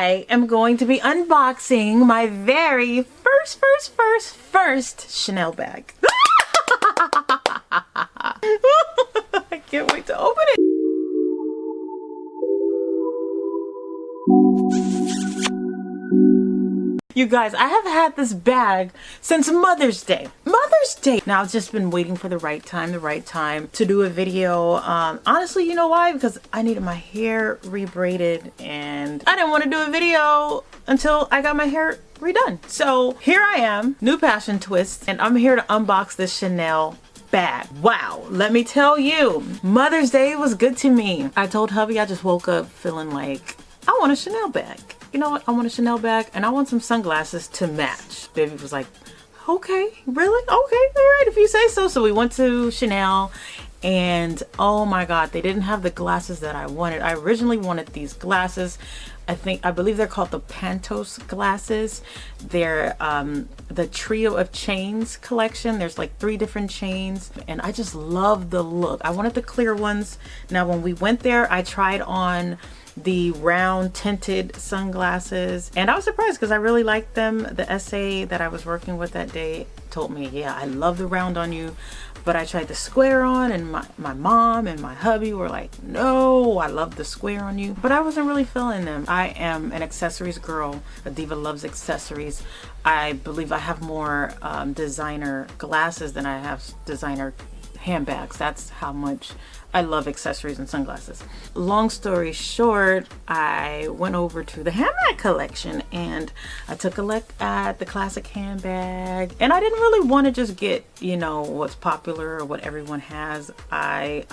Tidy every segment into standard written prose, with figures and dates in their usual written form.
I am going to be unboxing my very first Chanel bag. I can't wait to open it. You guys, I have had this bag since Mother's Day. Now I've just been waiting for the right time to do a video. Honestly, you know why? Because I needed my hair rebraided and I didn't want to do a video until I got my hair redone. So here I am, new passion twist, and I'm here to unbox this Chanel bag. Wow, let me tell you, Mother's Day was good to me. I told hubby I just woke up feeling like I want a Chanel bag. You know what? I want a Chanel bag and I want some sunglasses to match. Baby was like, okay, really? Okay, all right, if you say so. So we went to Chanel and oh my God, they didn't have the glasses that I wanted. I originally wanted these glasses. I believe they're called the Pantos glasses. They're the Trio of Chains collection. There's like 3 different chains and I just love the look. I wanted the clear ones. Now when we went there, I tried on the round tinted sunglasses and I was surprised because I really liked them. The SA that I was working with that day told me, yeah, I love the round on you, but I tried the square on and my mom and my hubby were like, no, I love the square on you, but I wasn't really feeling them. I am an accessories girl. A diva loves accessories. I believe I have more designer glasses than I have designer handbags. That's how much I love accessories and sunglasses. Long story short, I went over to the handbag collection and I took a look at the classic handbag and I didn't really want to just get, you know, what's popular or what everyone has. I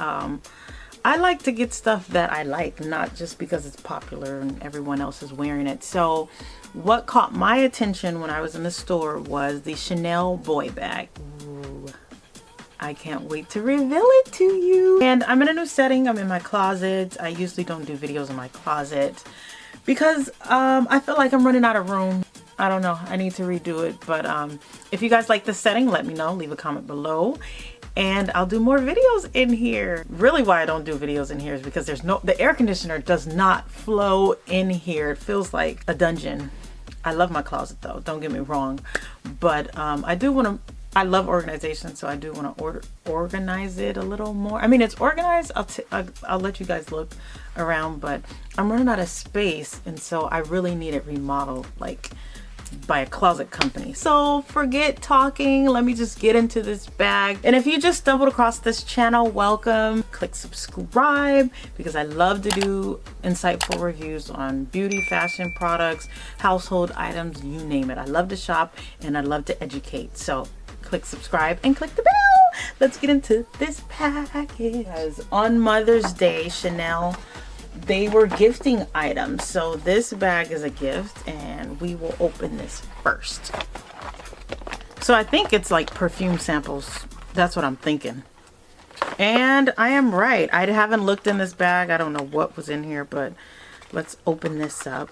like to get stuff that I like, not just because it's popular and everyone else is wearing it. So what caught my attention when I was in the store was the Chanel boy bag. Ooh, I can't wait to reveal it to you. And I'm in a new setting. I'm in my closet. I usually don't do videos in my closet because I feel like I'm running out of room. I don't know. I need to redo it. But if you guys like this setting, let me know. Leave a comment below and I'll do more videos in here. Really why I don't do videos in here is because the air conditioner does not flow in here. It feels like a dungeon. I love my closet though. Don't get me wrong. But I love organization, so I do want to organize it a little more. I mean, it's organized. I'll let you guys look around, but I'm running out of space, and so I really need it remodeled, like by a closet company. So forget talking. Let me just get into this bag. And if you just stumbled across this channel, welcome. Click subscribe because I love to do insightful reviews on beauty, fashion products, household items, you name it. I love to shop and I love to educate. So click subscribe and click the bell. Let's get into this package. Because on Mother's Day, Chanel, they were gifting items. So this bag is a gift and we will open this first. So I think it's like perfume samples. That's what I'm thinking. And I am right. I haven't looked in this bag. I don't know what was in here, but let's open this up.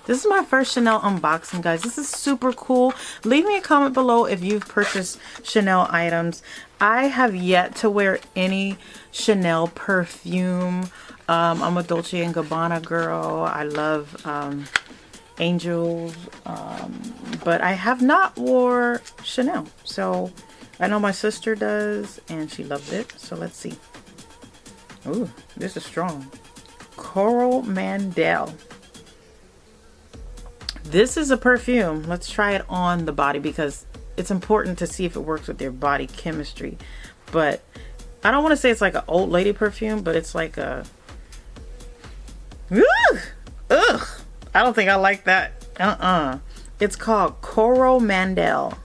This is my first Chanel unboxing, guys. This is super cool. Leave me a comment below if you've purchased Chanel items. I have yet to wear any Chanel perfume. I'm a Dolce & Gabbana girl. I love Angels, but I have not wore Chanel. So I know my sister does and she loves it. So let's see. Ooh, this is strong. Coral Mandel. This is a perfume. Let's try it on the body because it's important to see if it works with your body chemistry. But I don't want to say it's like an old lady perfume, but it's like a... Ugh! I don't think I like that. It's called Coral Mandel.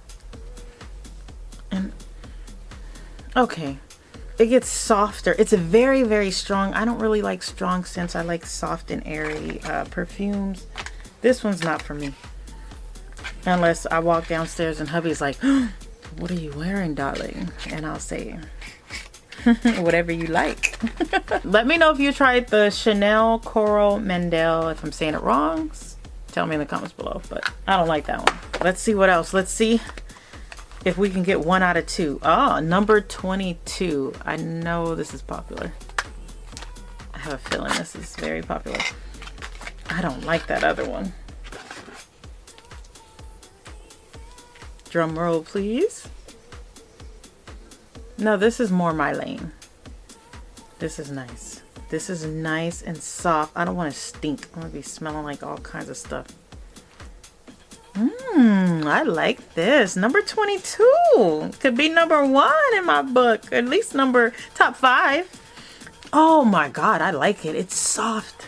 And okay, it gets softer. It's a very, very strong. I don't really like strong scents. I like soft and airy perfumes. This one's not for me. Unless I walk downstairs and hubby's like, what are you wearing, darling? And I'll say, whatever you like. Let me know if you tried the Chanel Coral Mandel. If I'm saying it wrong, tell me in the comments below. But I don't like that one. Let's see what else. Let's see if we can get 1 out of 2. Oh, number 22. I know this is popular. I have a feeling this is very popular. I don't like that other one. Drum roll, please. No, this is more my lane. This is nice. This is nice and soft. I don't want to stink. I'm going to be smelling like all kinds of stuff. I like this. Number 22. Could be number 1 in my book. At least top 5. Oh my God, I like it. It's soft.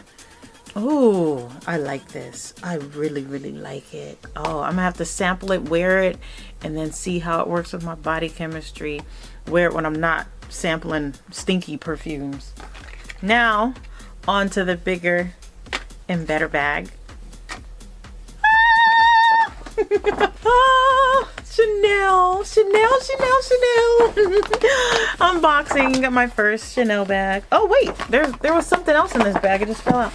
Oh, I like this. I really, really like it. Oh, I'm gonna have to sample it, wear it, and then see how it works with my body chemistry. Wear it when I'm not sampling stinky perfumes. Now, on to the bigger and better bag. Oh, Chanel. Unboxing, got my first Chanel bag. Oh wait, there was something else in this bag. It just fell out.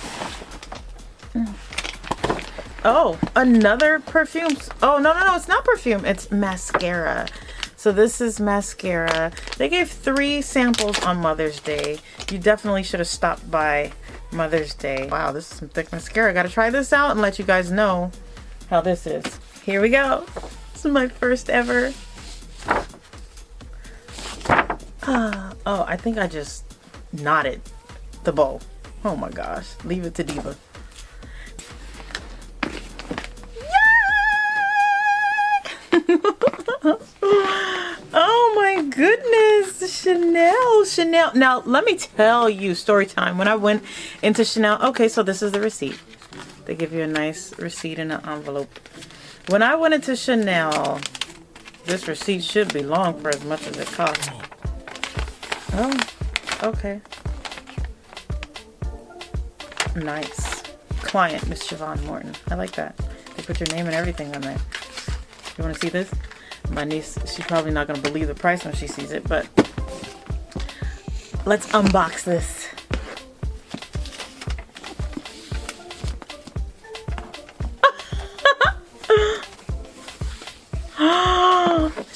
Oh, another perfume. Oh, no, it's not perfume. It's mascara. So this is mascara. They gave 3 samples on Mother's Day. You definitely should have stopped by Mother's Day. Wow, this is some thick mascara. Gotta try this out and let you guys know how this is. Here we go. This is my first ever. Oh, I think I just knotted the bow. Oh my gosh. Leave it to Diva. Oh my goodness, Chanel. Now let me tell you, story time. When I went into Chanel, okay, so this is the receipt. They give you a nice receipt in an envelope. When I went into Chanel, this receipt should be long for as much as it costs. Oh, okay. Nice. Client, Miss Siobhan Morton. I like that. They put your name and everything on there. You want to see this? My niece, she's probably not going to believe the price when she sees it, but let's unbox this.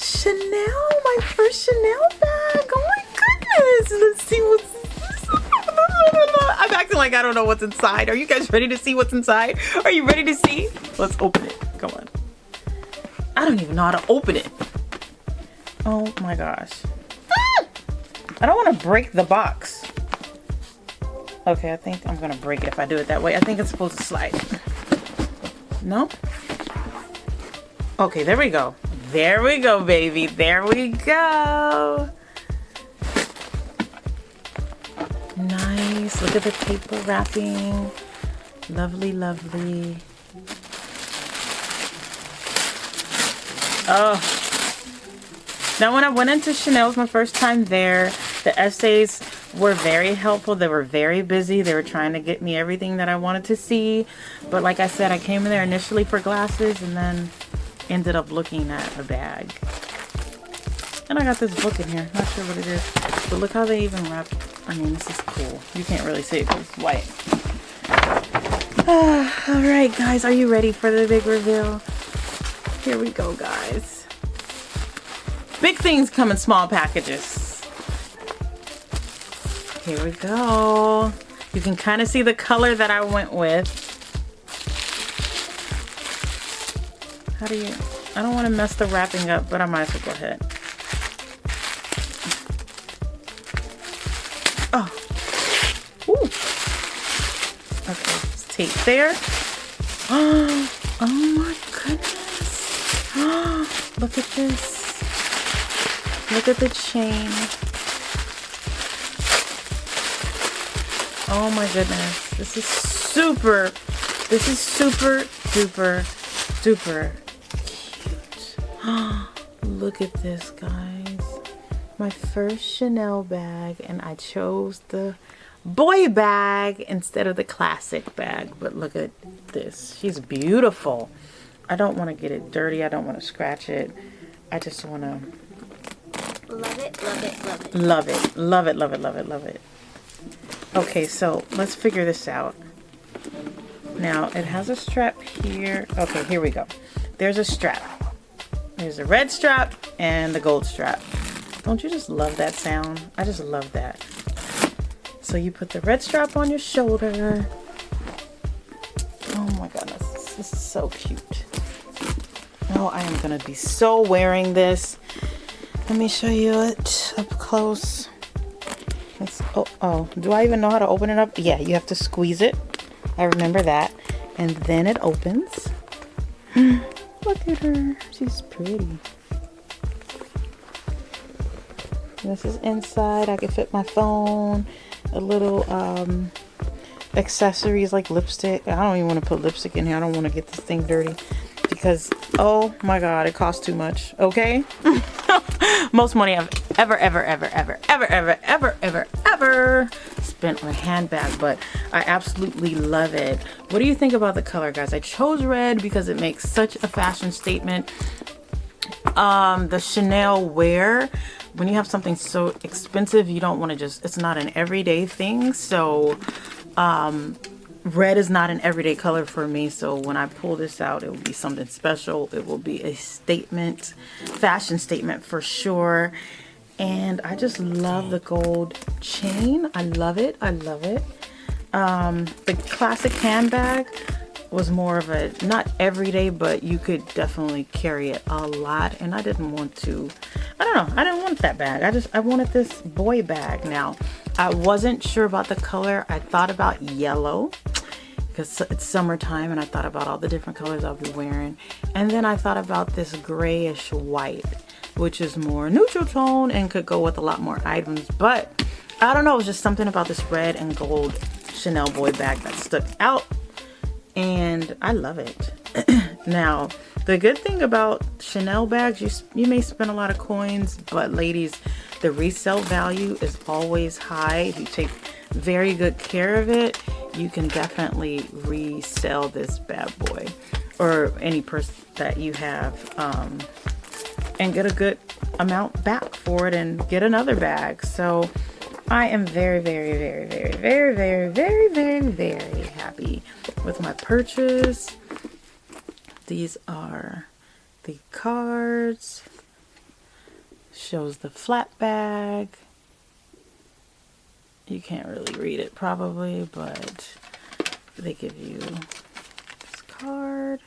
Chanel, my first Chanel bag. Oh my goodness. Let's see what's... I'm acting like I don't know what's inside. Are you guys ready to see what's inside? Are you ready to see? Let's open it. Come on. I don't even know how to open it. Oh my gosh. I don't want to break the box. Okay, I think I'm going to break it if I do it that way. I think it's supposed to slide. Nope. Okay, there we go. There we go, baby. There we go. Nice. Look at the paper wrapping. Lovely, lovely. Oh. Now when I went into Chanel, it was my first time there. The essays were very helpful. They were very busy. They were trying to get me everything that I wanted to see. But like I said, I came in there initially for glasses and then ended up looking at a bag. And I got this book in here. Not sure what it is. But look how they even wrap. I mean, this is cool. You can't really see it because it's white. Alright guys, are you ready for the big reveal? Here we go, guys. Big things come in small packages. Here we go. You can kind of see the color that I went with. How do you... I don't want to mess the wrapping up, but I might as well go ahead. Oh. Ooh. Okay, it's tape there. Oh my goodness. Look at this. Look at the chain. Oh my goodness. This is super duper cute. Look at this, guys. My first Chanel bag, and I chose the boy bag instead of the classic bag. But look at this. She's beautiful. I don't want to get it dirty. I don't want to scratch it. I just want to love it, love it, love it. Love it, love it, love it, love it, love it. Okay, so let's figure this out. Now, it has a strap here. Okay, here we go. There's a strap. There's a red strap and the gold strap. Don't you just love that sound? I just love that. So you put the red strap on your shoulder. So cute. Oh, I am gonna be so wearing this. Let me show you it up close. Do I even know how to open it up? Yeah, you have to squeeze it. I remember that. And then it opens. Look at her. She's pretty. This is inside. I can fit my phone, a little accessories like lipstick. I don't even want to put lipstick in here. I don't want to get this thing dirty because, oh my god, it costs too much. Okay. Most money I've ever spent on a handbag, but I absolutely love it. What do you think about the color, guys? I chose red because it makes such a fashion statement. The Chanel wear, when you have something so expensive, you don't want to just, it's not an everyday thing. So red is not an everyday color for me. So when I pull this out, it will be something special. It will be a statement, fashion statement for sure. And I just love the gold chain. I love it. I love it. The classic handbag was more of a, not everyday, but you could definitely carry it a lot. And I didn't want to, I don't know, I didn't want that bag. I wanted this boy bag. Now, I wasn't sure about the color. I thought about yellow because it's summertime, and I thought about all the different colors I'll be wearing. And then I thought about this grayish white, which is more neutral tone and could go with a lot more items. But I don't know, it was just something about this red and gold Chanel boy bag that stuck out, and I love it. Now, the good thing about Chanel bags, you may spend a lot of coins, but ladies, the resale value is always high. If you take very good care of it, you can definitely resell this bad boy or any purse that you have, and get a good amount back for it and get another bag. So I am very happy with my purchase. These are the cards. Shows the flat bag. You can't really read it probably, but they give you this card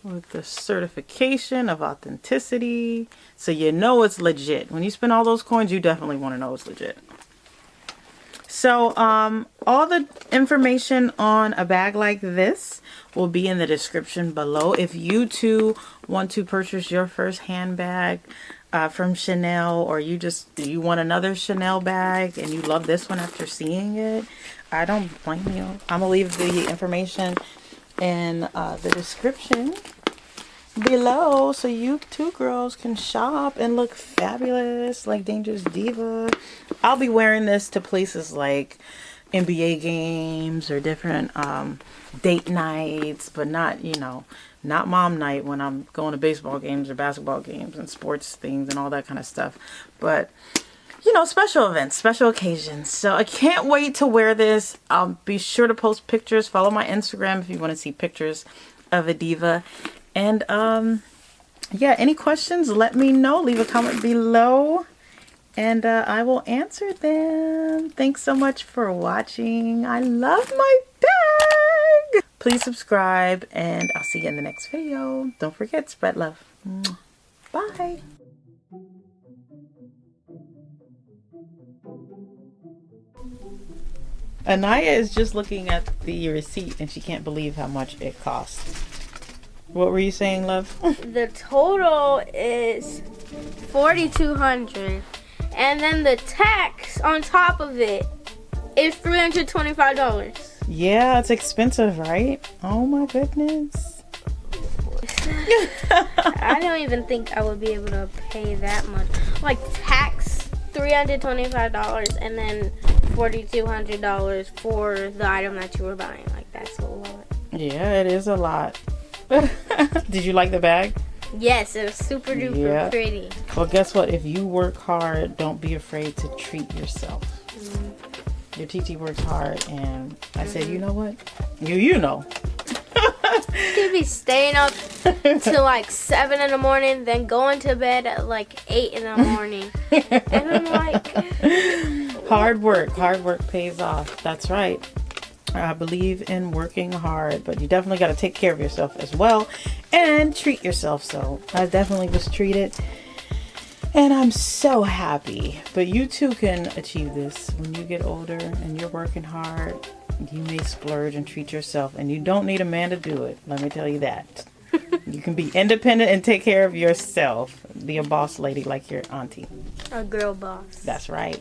with the certification of authenticity, so you know it's legit. When you spend all those coins, you definitely want to know it's legit. So all the information on a bag like this will be in the description below. If you too want to purchase your first handbag from Chanel, or you want another Chanel bag and you love this one after seeing it, I don't blame you. I'm gonna leave the information in the description below so you two girls can shop and look fabulous like Dangerous Diva. I'll be wearing this to places like NBA games or different date nights, but not, you know, not mom night when I'm going to baseball games or basketball games and sports things and all that kind of stuff. But, you know, special events, special occasions. So I can't wait to wear this. I'll be sure to post pictures. Follow my Instagram if you want to see pictures of a diva. And yeah, any questions, let me know. Leave a comment below and I will answer them. Thanks so much for watching. I love my bag. Please subscribe and I'll see you in the next video. Don't forget, spread love. Bye. Anaya is just looking at the receipt and she can't believe how much it costs. What were you saying, love? The total is $4,200, and then the tax on top of it is $325. Yeah, it's expensive, right? Oh my goodness. I don't even think I would be able to pay that much. Like tax, $325, and then $4,200 for the item that you were buying. Like, that's a lot. Yeah, it is a lot. Did you like the bag? Yes, it was super duper pretty. Well, guess what? If you work hard, don't be afraid to treat yourself. Your TT works hard, and I said, you know what? You know. You'd be staying up till like 7 in the morning, then going to bed at like 8 in the morning. And I'm like... Hard work pays off. That's right. I believe in working hard, but you definitely got to take care of yourself as well and treat yourself. So I definitely was treated, and I'm so happy. But you too can achieve this when you get older and you're working hard. You may splurge and treat yourself, and you don't need a man to do it. Let me tell you that. You can be independent and take care of yourself. Be a boss lady like your auntie. A girl boss. That's right.